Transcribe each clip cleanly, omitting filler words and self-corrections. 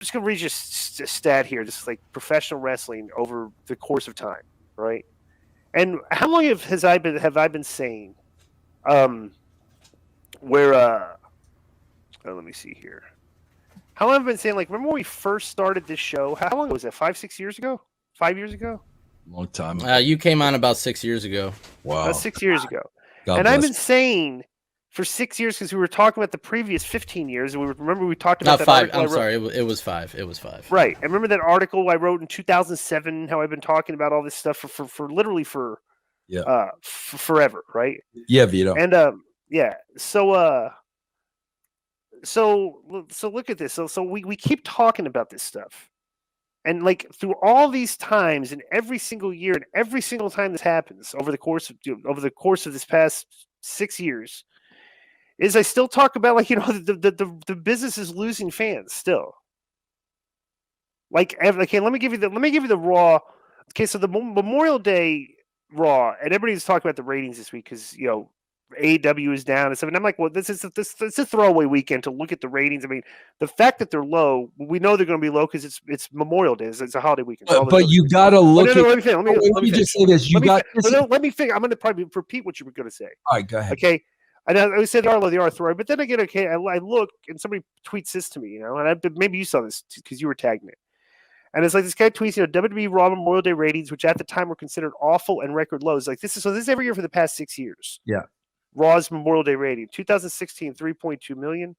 just gonna read you a stat here, just like professional wrestling over the course of time, right? And how long have I been saying, where let me see here. How long have I been saying? Like, remember when we first started this show? How long was that? 5-6 years ago? 5 years ago? Long time. You came on about 6 years ago. Wow. 6 years ago. God and bless. I've been saying for 6 years, because we were talking about the previous 15 years, and remember we talked about Not that 5. article I'm sorry. It was 5. It was 5. Right. I remember that article I wrote in 2007. How I've been talking about all this stuff for literally for forever. Right. Yeah, Vito. And yeah. So look at this. So we keep talking about this stuff. And like through all these times and every single year and every single time this happens over the course of this past 6 years, is I still talk about, like, the business is losing fans still. Like, okay, let me give you the Raw. Okay, so the Memorial Day Raw, and everybody's talking about the ratings this week because AEW is down and stuff. And I'm like, well, this is a throwaway weekend to look at the ratings. I mean, the fact that they're low, we know they're going to be low because it's Memorial Day. It's a holiday weekend. But you got to look at. Let me just say this. Let me think. I'm going to probably repeat what you were going to say. All right, go ahead. Okay. And I said, Arlo, they are throwaway. But then again, okay, I look and somebody tweets this to me, and maybe you saw this because you were tagging it. And it's like this guy tweets, WWE Raw Memorial Day ratings, which at the time were considered awful and record lows. Like this is every year for the past 6 years. Yeah. Raw's Memorial Day rating: 2016 3.2 million,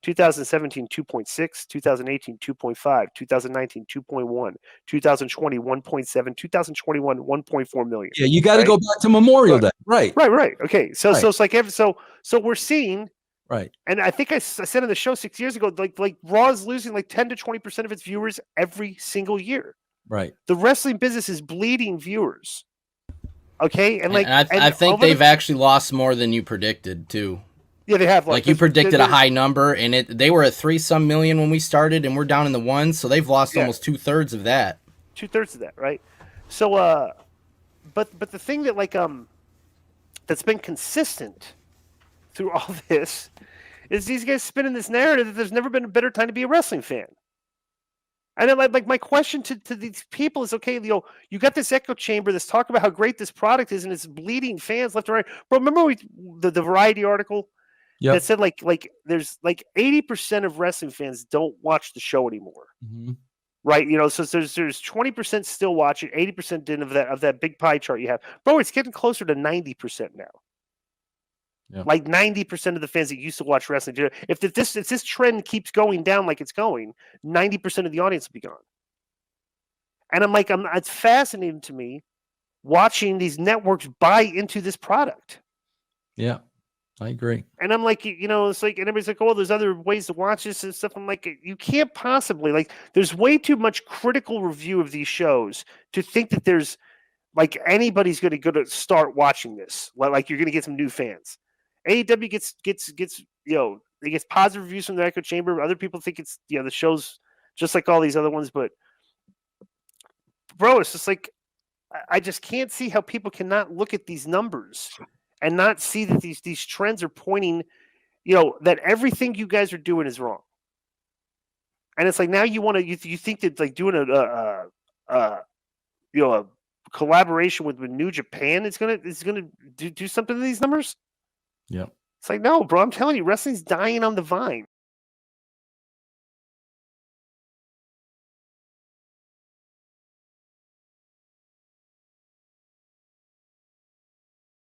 2017 2.6, 2018 2.5, 2019 2.1, 2020 1.7, 2021 1.4 million. Yeah, you got to go back to Memorial Day, right? Okay, so it's like so we're seeing. Right. And I think I said in the show 6 years ago, like Raw is losing like 10 to 20% of its viewers every single year. Right. The wrestling business is bleeding viewers. Okay. And like, I think they've actually lost more than you predicted too. Yeah, they have. Like you predicted a high number, and they were at 3-some million when we started, and we're down in the ones, so they've lost almost 2/3 of that. 2/3 of that, right? So, but the thing that that's been consistent through all this is these guys spinning this narrative that there's never been a better time to be a wrestling fan. And then, like my question to these people is, okay, you got this echo chamber that's talking about how great this product is, and it's bleeding fans left and right. Bro, remember the Variety article that said like there's like 80% of wrestling fans don't watch the show anymore, right? So there's 20% still watching, 80% didn't of that big pie chart you have, bro. It's getting closer to 90% now. Yeah. Like 90% of the fans that used to watch wrestling, if this trend keeps going down like it's going, 90% of the audience will be gone. And it's fascinating to me watching these networks buy into this product. Yeah, I agree. And I'm like, it's like, and everybody's like, oh, there's other ways to watch this and stuff. I'm like, you can't possibly, like, there's way too much critical review of these shows to think that there's like anybody's going to start watching this. Like you're going to get some new fans. AEW gets they get positive reviews from the echo chamber. Other people think it's the show's just like all these other ones, but bro, it's just like I just can't see how people cannot look at these numbers and not see that these trends are pointing, that everything you guys are doing is wrong. And it's like now you want to you think that like doing a collaboration with New Japan is gonna do something to these numbers. Yeah. It's like, no, bro, I'm telling you, wrestling's dying on the vine.